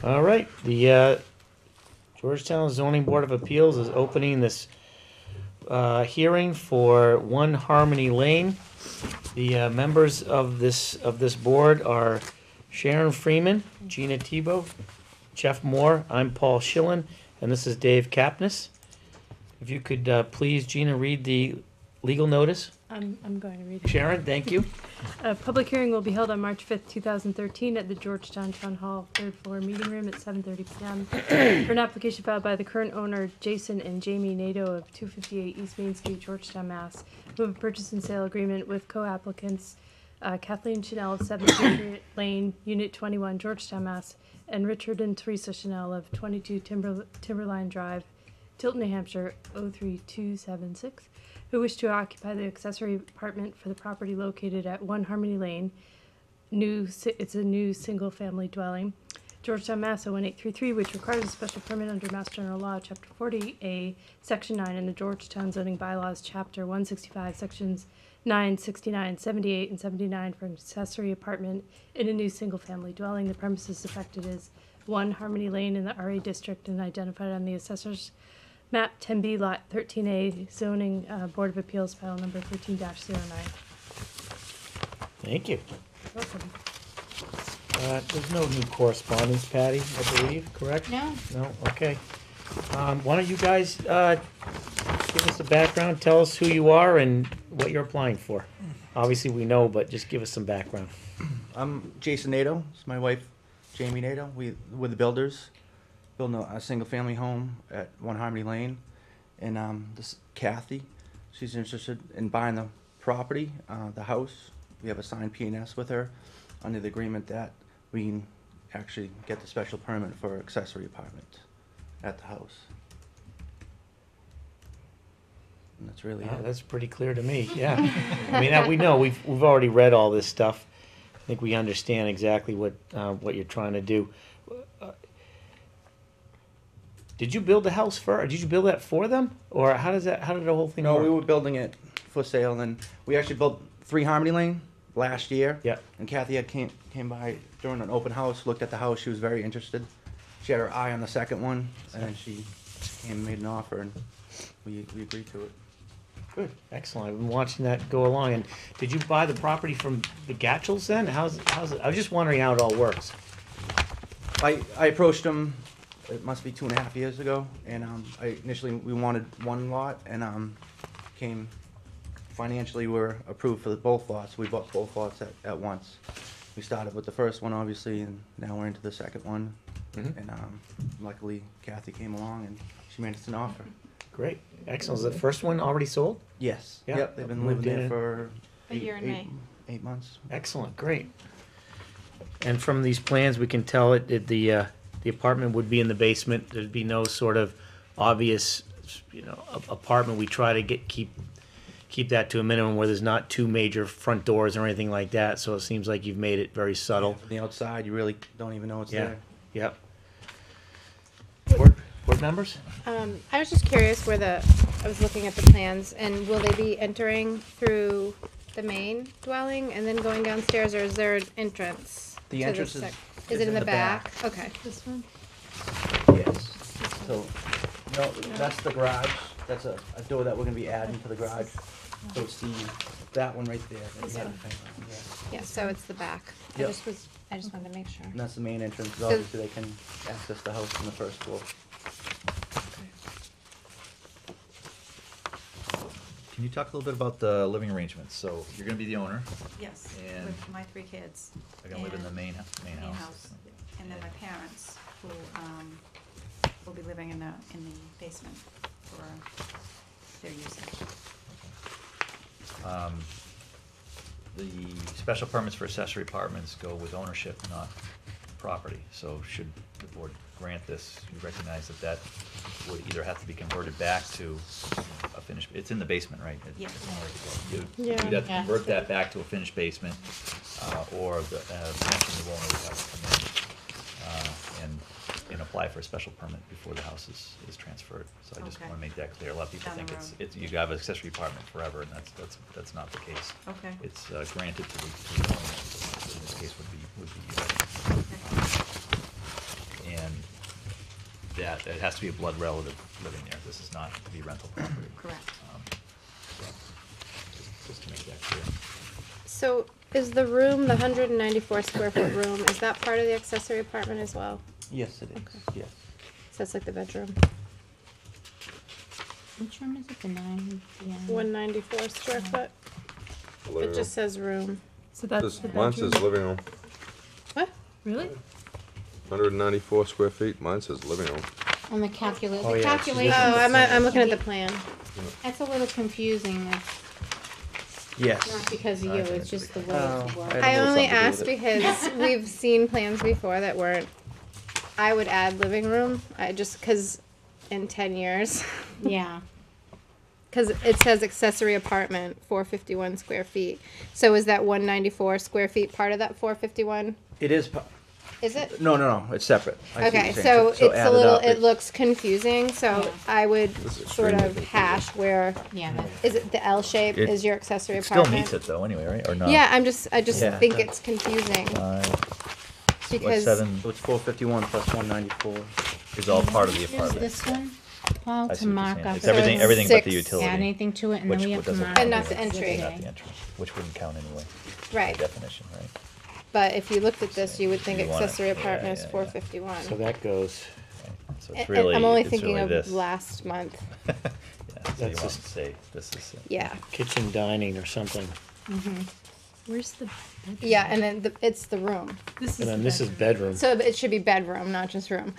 All right, the Georgetown Zoning Board of Appeals is opening this hearing for 1 Harmony Lane. The members of this board are Sharon Freeman, Gina Tebow, Jeff Moore, I'm Paul Schillen, and this is Dave Kapnis. If you could please, Gina, read the legal notice. I'm going to read it. Sharon, thank you. A public hearing will be held on March 5th, 2013 at the Georgetown Town Hall, 3rd floor meeting room at 7:30 p.m. for an application filed by the current owner, Jason and Jamie Nato of 258 East Main Street, Georgetown, Mass. Who have a purchase and sale agreement with co-applicants Kathleen Chanel of 7th Street Lane, Unit 21, Georgetown, Mass. And Richard and Teresa Chanel of 22 Timberline Drive, Tilton, New Hampshire, 03276. Who wish to occupy the accessory apartment for the property located at 1 Harmony Lane. It's a new single-family dwelling. Georgetown, Mass. 01833, which requires a special permit under Mass General Law, Chapter 40A, Section 9, and the Georgetown Zoning Bylaws, Chapter 165, Sections 9, 69, 78, and 79 for an accessory apartment in a new single-family dwelling. The premises affected is 1 Harmony Lane in the RA District and identified on the assessor's Map 10B, Lot 13A, Zoning Board of Appeals, file number 13-09. Thank you. Welcome. There's no new correspondence, Patty, I believe, correct? No. No, okay. Why don't you guys give us a background, tell us who you are and what you're applying for. Obviously, we know, but just give us some background. I'm Jason Nato. It's my wife, Jamie Nato. We're the builders. Building a single-family home at 1 Harmony Lane. And this Kathy, she's interested in buying the property, the house. We have a signed P&S with her under the agreement that we can actually get the special permit for accessory apartment at the house. And that's really it. That's pretty clear to me, yeah. I mean, we know, we've already read all this stuff. I think we understand exactly what you're trying to do. Did you build the house for, or did you build that for them? Or how did the whole thing No, work? we were building it for sale, and we actually built 3 Harmony Lane last year. Yeah. And Kathy had came by during an open house, looked at the house. She was very interested. She had her eye on the second one, and then she came and made an offer, and we agreed to it. Good, excellent. I've been watching that go along. And did you buy the property from the Gatchells then? How's it? I was just wondering how it all works. I approached them. It must be 2.5 years ago, and we wanted 1 lot, and came financially we were approved for both lots. We bought both lots at once. We started with the first one, obviously, and now we're into the second one. Mhm. And luckily, Kathy came along and she made us an offer. Great, excellent. Is the first one already sold? Yes. Yeah. Yep. They've been Moved living in. there for A year in May. 8 months. Excellent, great. And from these plans, we can tell the apartment would be in the basement. There'd be no sort of obvious, apartment. We try to keep that to a minimum where there's not 2 major front doors or anything like that. So it seems like you've made it very subtle. From the outside, you really don't even know it's Yeah. there. Yep. Board members? I was just curious I was looking at the plans, and will they be entering through the main dwelling and then going downstairs, or is there an entrance? The to entrance this is- Is it in the back? Okay. This one? Yes. So, no, that's the garage. That's a door that we're gonna be adding to the garage. So it's that one right there. This one. Yeah. Yeah, so it's the back. Yep. I just wanted to make sure. And that's the main entrance. 'Cause So- obviously, they can access the house from the first floor. Can you talk a little bit about the living arrangements? So you're gonna be the owner. Yes, And- with my 3 kids. They're gonna live in the and main main house. house. And then my parents, who will be living in the basement for their usage. The special permits for accessory apartments go with ownership, not property. So should the board grant this, you recognize that would either have to be converted back to a finished, it's in the basement, right? Yeah. You'd Yeah. have to convert that back to a finished basement, or the mansion owner would have to come in and apply for a special permit before the house is transferred. So I just Okay. want to make that clear. A lot of people Down think the road. it's you have an accessory apartment forever, and that's not the case. Okay. It's granted to the owner. So in this case would be Okay. that it has to be a blood relative living there. This is not to be rental property. Correct. So, just to make that clear. So is the room, the 194 square foot room, is that part of the accessory apartment as well? Yes, it is, Okay. yes. So it's like the bedroom. Which room is it? The 9? Yeah. 194 square foot. It just says room. So that's the Mine bedroom? says living room. What? Really? 194 square feet. Mine says living room. On the calculator. Oh, The yeah, it's calculation. Oh, I'm looking at the plan. That's a little confusing. It's Yes. not because of you, it's just the way Oh, it's worked. I had a I little only something to do asked with it. because we've seen plans before that weren't, I would add living room, I just, cause in 10 years, Yeah. cause it says accessory apartment, 451 square feet. So is that 194 square feet part of that 451? It is, Is it? no, it's separate. I see what Okay, you're saying. so it's a added little, up, it looks confusing, so Yeah. I would This is sort extremely of confusing. hash where, Yeah. that- is it the L shape It- is your accessory It still apartment? meets it though, anyway, right? Or not? Yeah, I just Yeah. think it's confusing, What, because. 7 So it's 451 plus 194. is all part of the Here's apartment. this one, Paul, I to see what you're mark saying. up. It's So everything, it's everything but the 6. utility. Add anything to it, and then which we have to doesn't mark. count And not it. the entry. Not the entry, which wouldn't count anyway, by Right, definition, right? but if you looked at this, you would think You want it. accessory Yeah, apartment is yeah, yeah. 451. So that goes, Right. So And- it's really, I'm only it's thinking really of this. last month, Yeah, so you That's want just- to say, this is, yeah. kitchen dining or something. Where's the bedroom? Yeah, and then it's the room. This is And then the this is bedroom. bedroom. So it should be bedroom, not just room.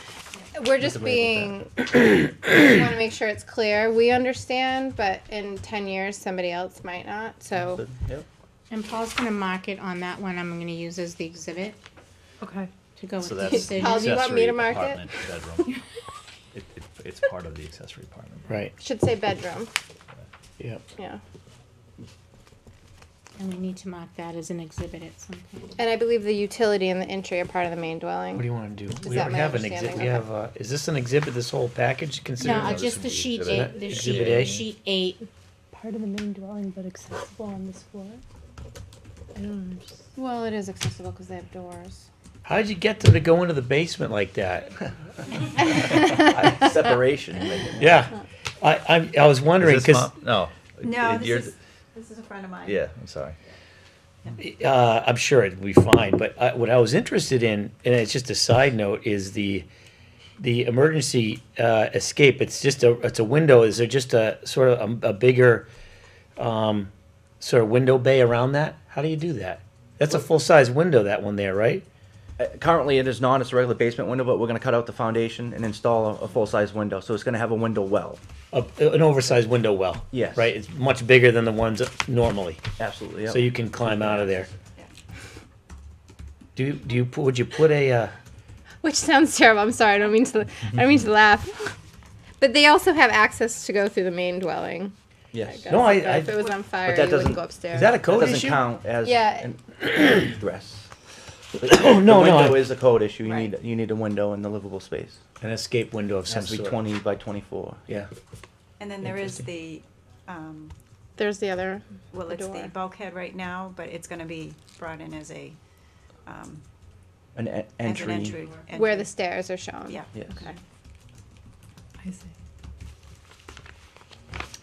We're just Nothing being, we want to make sure it's clear. We understand, but in 10 years, somebody else might not, so. Yep. And Paul's gonna mark it on that one, I'm gonna use as the exhibit Okay. to go with so the that's decision. Paul, do you want me accessory to mark it? apartment bedroom. It's part of the accessory apartment. Right, Should say bedroom, yep. yeah. And we need to mark that as an exhibit at some point. And I believe the utility and the entry are part of the main What do dwelling. you wanna do? We that already my have an exhibit, understanding? we have, is this an exhibit, this whole package considered? No, this just would the be sheet exhibit 8, the Exhibit sheet, A? sheet 8. Part of the main dwelling, but accessible on this floor? I don't understand. Well, it is accessible because they have doors. How did you get them to go into the basement like that? Separation. Yeah, I was wondering, Is this cause, No. No, You're- this is a friend of mine. Yeah, I'm sorry. I'm sure it'd be fine, but what I was interested in, and it's just a side note, is the emergency escape. It's just it's a window. Is there just a sort of a bigger sort of window bay around that? How do you do that? That's a full size window. That one there, right? Currently, it is not. It's a regular basement window, but we're going to cut out the foundation and install a full-size window. So it's going to have a window well. An oversized window well. Yes. Right. It's much bigger than the ones normally, Absolutely. Yep. so you can climb out of there. Yeah. Would you put a Which sounds terrible. I'm sorry. I don't mean to laugh. But they also have access to go through the main dwelling. Yes. guess. No, I- If it was on fire, that you wouldn't doesn't- go upstairs. is that a That code doesn't issue? count as Yeah. an egress. Oh no, the no, window I- is a code issue. You Right. need a window in the livable space. an escape window of It some has to be sort. 20 by 24. Yeah. And then there is the, There's the other. well, The it's the door. bulkhead right now, but it's gonna be brought in as a, An as entry. an entry. Where the stairs are shown. Yeah. Yes. Okay. I see.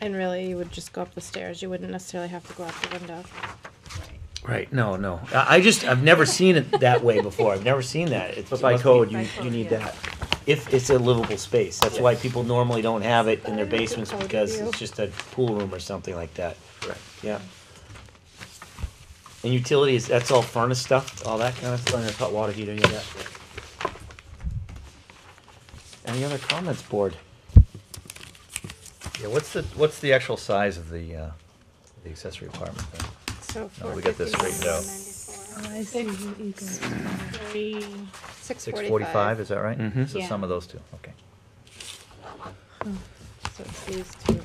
And really, you would just go up the stairs. You wouldn't necessarily have to go out the window. Right. No. I've never seen it that way before. I've never seen that. But by code, By you code, need yeah. that. If it's a livable space, that's why people normally don't have it in their basements Code because review. it's just a pool room or something like that. Correct. Yeah. And utilities, that's all furnace stuff, all that kind of stuff. Furnace, hot water heater, yeah. Any other comments, board? Yeah, what's the actual size of the accessory apartment then? So No, we got this straightened out. Oh, I see. You go. 645, is that right? Mhm. So Yeah. some of those two, okay. So it's these two are added.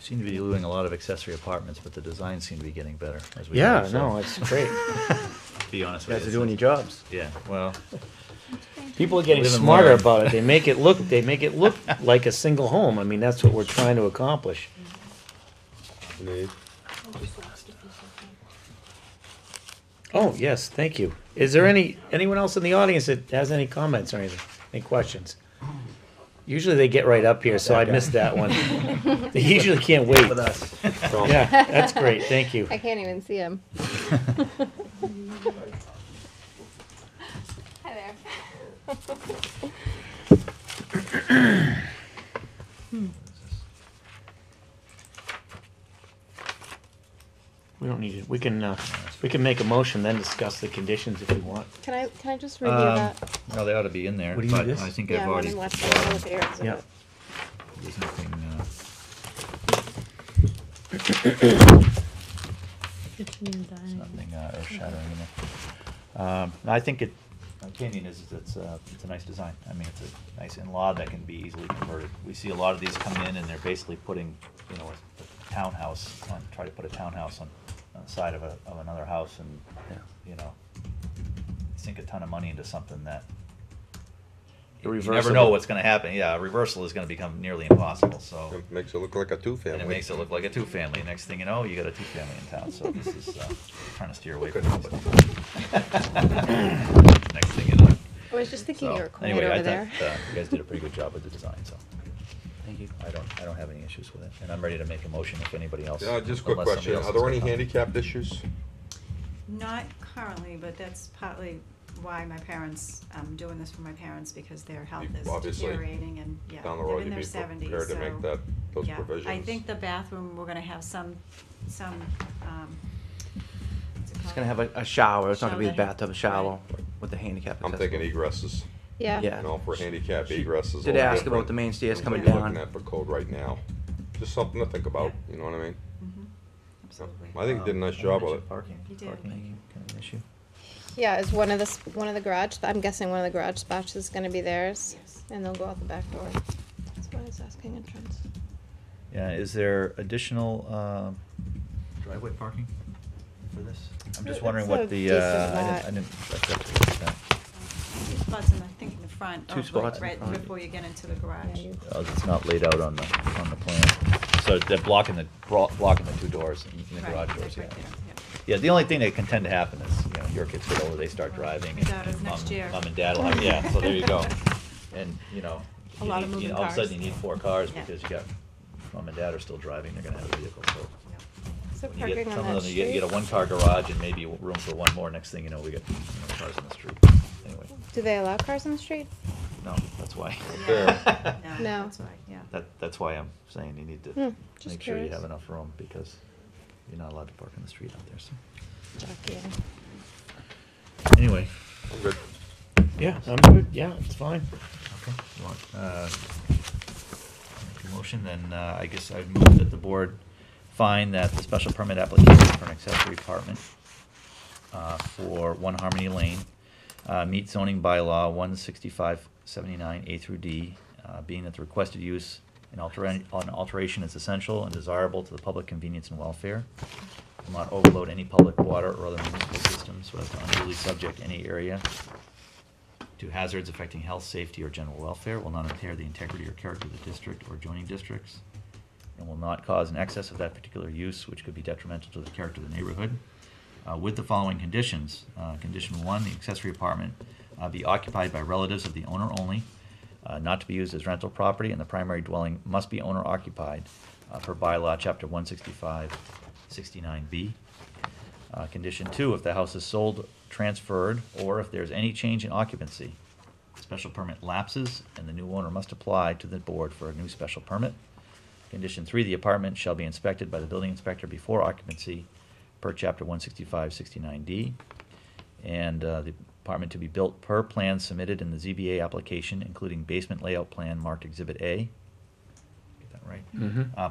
Seem to be doing a lot of accessory apartments, but the designs seem to be getting better as we Yeah, go, so, no, it's great. to be honest You with guys you. are doing your jobs. Yeah, well, People are getting Live and smarter learn. about it. They make it look like a single home. I mean, that's what we're trying to accomplish. Need. Oh, yes, thank you. Is there anyone else in the audience that has any comments or anything, any questions? Usually they get right up here, so I missed that one. They usually can't wait. With us. Yeah, that's great, thank you. I can't even see him. Hi there. We don't need it, we can make a motion, then discuss the conditions if we want. Can I just review that? No, they ought to be in there, What do you need but this? I think Yeah, I've I want already. to watch the look at your exhibit. Yep. There's nothing, Kitchen and dining. nothing earth shattering in there. I think my opinion is it's a nice design. I mean, it's a nice in-law that can be easily converted. We see a lot of these come in and they're basically putting, a townhouse try to put a townhouse on the side of another house and, sink a ton of money into something that you never know what's gonna happen. Yeah, a reversal is gonna become nearly impossible, so. It makes it look like a two-family. And it makes it look like a two-family. Next thing you know, you got a two-family in town, so this is, trying to steer away from Couldn't it. help Next thing you know. I was just thinking So, you were quiet anyway, over I there. thought you guys did a pretty good job with the design, so Thank you. I don't have any issues with it. And I'm ready to make a motion if anybody else. Yeah, just a quick unless question. somebody else Are there has any got comments. handicapped issues? Not currently, but that's partly why my parents, I'm doing this for my parents because their health is Obviously, deteriorating and, yeah, Down the they're road, in you'd their be seventies, prepared to make so, those yeah. provisions. I think the bathroom, we're gonna have some, what's it It's called? gonna have a shower, it's not gonna be a Shower that- bathtub, a shower right. with the handicap I'm accessible. thinking egresses. Yeah. Yeah. For handicap She egress is a did little ask different about the main stairs than coming what you're down. looking at for code right now. Just something to think about, you know what I mean? Mhm. Absolutely. I think you did a nice job with it. Parking, You did. parking, kind of an issue. Yeah, is one of the garage, I'm guessing one of the garage spots is gonna be theirs, Yes. and they'll go out the back door. That's why I was asking entrance. Yeah, is there additional driveway parking for this? I'm just It's wondering a what the, decent I lot. didn't check that. Two spots in the, I think in the front. Two oh, spots in the right front. before you get into the garage. Yeah, you- Oh, it's not laid out on the plan. So they're blocking the two doors in the Right, garage that's doors, yeah. right there, yeah. Yeah, the only thing that can tend to happen is, your kids get older, they start driving. My daughter's and next year. Mom and dad will have, yeah, so there you go. And, A lot of you need- moving all of a sudden cars. you need 4 cars Yeah. because you got, mom and dad are still driving, they're gonna have a vehicle, so. So When you get parking some on of that them, street? you get a 1-car garage and maybe room for one more, next thing you know, we got cars in the street. Anyway, Do they allow cars on the street? no, that's why. There. No. That's why, yeah. That's why I'm saying you need to just make sure you curious. have enough room, because you're not allowed to park in the street out there, so. Jackie, Anyway. I'm good. Yeah, I'm good, yeah, it's fine. Okay, you want, make a motion, then, I guess I'd move that the board find that the special permit application for an accessory apartment, for 1 Harmony Lane, meets zoning bylaw 16579 A through D, being that the requested use and alteration is essential and desirable to the public convenience and welfare, will not overload any public water or other municipal systems so as to unduly subject any area to hazards affecting health, safety, or general welfare, will not impair the integrity or character of the district or adjoining districts, and will not cause an excess of that particular use which could be detrimental to the character of the neighborhood. With the following conditions. Condition 1, the accessory apartment be occupied by relatives of the owner only, not to be used as rental property, and the primary dwelling must be owner occupied per bylaw, chapter 165-69B. Condition 2, if the house is sold, transferred, or if there's any change in occupancy, the special permit lapses and the new owner must apply to the board for a new special permit. Condition 3, the apartment shall be inspected by the building inspector before occupancy per chapter 165-69D. And the apartment to be built per plan submitted in the ZBA application, including basement layout plan marked Exhibit A. Get that right?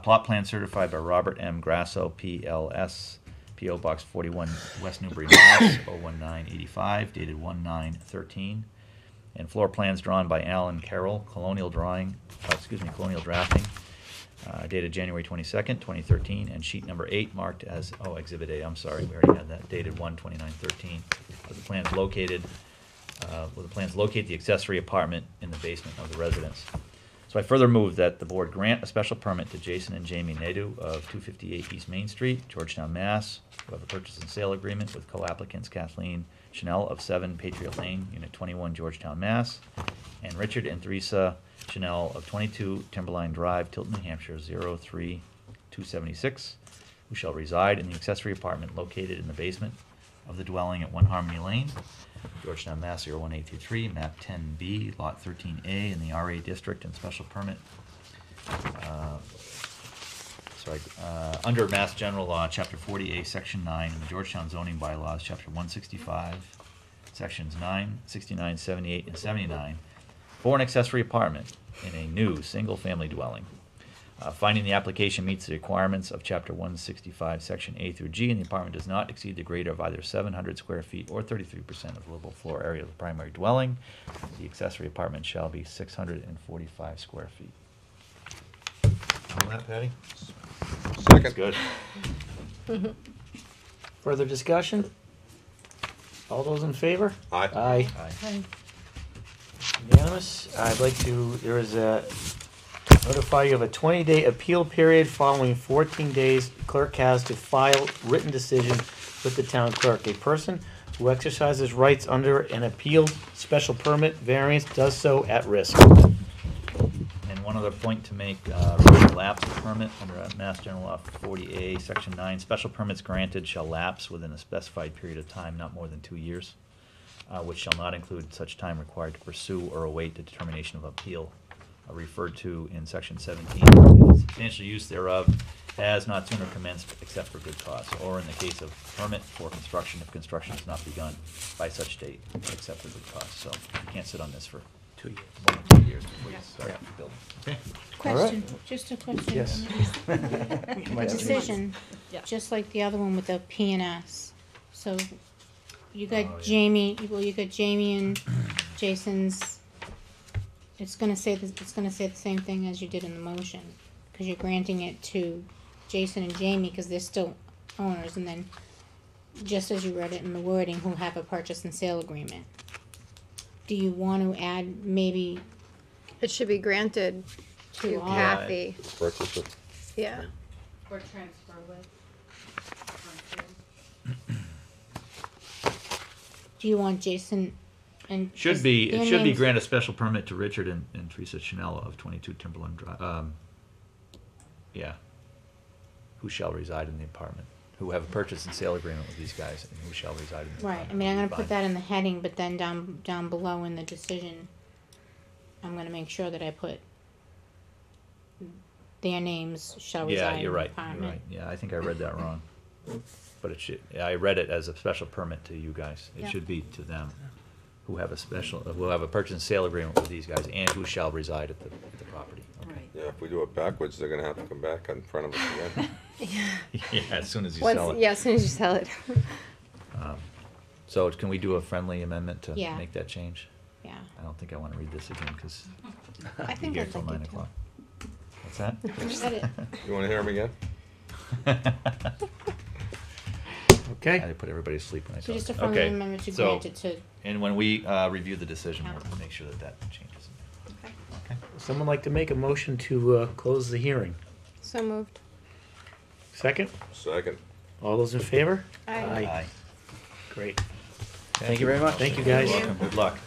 Plot plan certified by Robert M. Grasso, PLS, P.O. Box 41, West Newbury, Mass. 01985, dated 1/9/13. And floor plans drawn by Alan Carroll, Colonial Drafting, dated January 22nd, 2013, and sheet number 8 marked as, Exhibit A, I'm sorry, we already had that, dated 1/29/13. With the plans located, locate the accessory apartment in the basement of the residence. So I further move that the board grant a special permit to Jason and Jamie Nadeau of 258 East Main Street, Georgetown, Mass., who have a purchase and sale agreement with co-applicants Kathleen Chanel of 7 Patriot Lane, Unit 21, Georgetown, Mass. And Richard and Teresa Chanel of 22 Timberline Drive, Tilton, New Hampshire, 03276, who shall reside in the accessory apartment located in the basement of the dwelling at 1 Harmony Lane, Georgetown, Mass. 01823, map 10B, lot 13A in the RA district, and special permit under Mass General Law, Chapter 40A, Section 9, and the Georgetown zoning bylaws, Chapter 165, Sections 9, 69, 78, and 79, for an accessory apartment in a new single-family dwelling. Finding the application meets the requirements of Chapter 165, Section A through G, and the apartment does not exceed the grade of either 700 square feet or 33% of the livable floor area of the primary dwelling. The accessory apartment shall be 645 square feet. On that, Patty? Second. Good. Further discussion? All those in favor? Aye. Aye. Aye. Unanimous. I'd like to, there is a, notify you of a 20-day appeal period following 14 days. Clerk has to file written decision with the town clerk. A person who exercises rights under an appealed special permit variance does so at risk. And one other point to make, lapse of permit under Mass General Law 40A, Section 9, special permits granted shall lapse within a specified period of time, not more than 2 years, which shall not include such time required to pursue or await the determination of appeal, referred to in Section 17. If substantial use thereof has not sooner commenced except for good cause, or in the case of permit for construction, if construction has not begun by such date except for good cause. So you can't sit on this for 2 years, more than 2 years before you start building. Okay? Question, just a question. Yes. The decision, Yeah. just like the other one with the P and S. So you got Oh, yeah. Jamie, well, you got Jamie and Jason's, it's gonna say the same thing as you did in the motion, cause you're granting it to Jason and Jamie, cause they're still owners, and then just as you read it in the wording, who have a purchase and sale agreement. Do you want to add maybe It should be granted to to all? Kathy. Purchase it. Yeah. Or transfer with? Do you want Jason and? Should be, their it should be names- grant a special permit to Richard and Teresa Chanel of 22 Timberland Drive, yeah, who shall reside in the apartment, who have a purchase and sale agreement with these guys, and who shall reside in the Right, apartment. I mean, I'm gonna Fine. put that in the heading, but then down below in the decision, I'm gonna make sure that I put their names shall reside Yeah, in you're the right, apartment. you're right, yeah, I think I read that wrong. But it should, yeah, I read it as a special permit to you guys. It Yeah. should be to them, who have a who have a purchase and sale agreement with these guys, and who shall reside at the property. Okay. Right. Yeah, if we do it backwards, they're gonna have to come back in front of us again. Yeah, as soon as you Once, sell it. yeah, as soon as you sell it. So can we do a friendly amendment to Yeah. make that change? Yeah, I don't think I wanna read this again, cause I I'll be think here I'd till like 9 it to. o'clock. What's that? Said it. You wanna hear him again? Okay? I put everybody to sleep when I So talk. just a friendly Okay, amendment to so- grant it to, And when we review the decision, Yeah. we'll make sure that that changes. Okay. Okay. Someone like to make a motion to close the hearing? So moved. Second? Second. All those in favor? Aye. Aye. Great. Thank you very much. Thank you, guys. You're welcome. Good luck.